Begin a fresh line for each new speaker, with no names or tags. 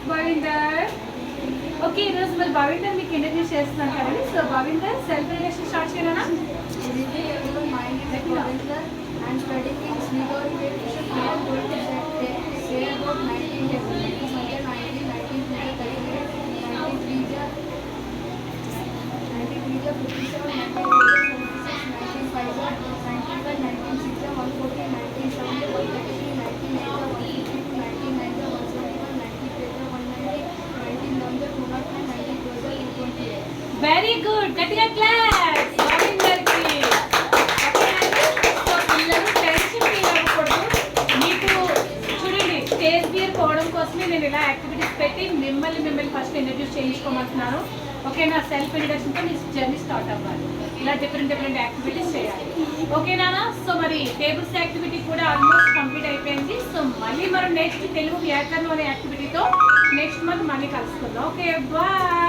భవిందర్. Okay, ఈరోజు మరి భవిందర్ మీకు ఇంట్రడ్యూస్ చేస్తున్నాను కదండి. సో భవిందర్ సెల్ఫ్ ఇంట్రడక్షన్ స్టార్ట్ చేయనా?
I'm studying in Srigor Education. I am going to say about 19 years. 19,
very good, గట్టిగా క్లాప్స్ భవిందర్కి. సో పిల్లలు టెన్షన్ ఫీల్ అవ్వకూడదు. మీకు చూడండి, స్టేజ్ ఫియర్ పోవడం కోసమే నేను ఇలా యాక్టివిటీస్ పెట్టి మిమ్మల్ని ఫస్ట్ ఇంట్రడ్యూస్ చేయించుకోమంటున్నాను. ఓకేనా? సెల్ఫ్ ఇంట్రడక్షన్తో మీ జర్నీ స్టార్ట్ అవ్వాలి. ఇలా డిఫరెంట్ యాక్టివిటీస్ చేయాలి. ఓకేనా? సో మరి టేబుల్స్ యాక్టివిటీ కూడా ఆల్మోస్ట్ కంప్లీట్ అయిపోయింది. సో మళ్ళీ మనం నెక్స్ట్ తెలుగు వ్యాకరణం అనే యాక్టివిటీతో నెక్స్ట్ మంత్ మళ్ళీ కలుసుకుందాం. Okay, bye.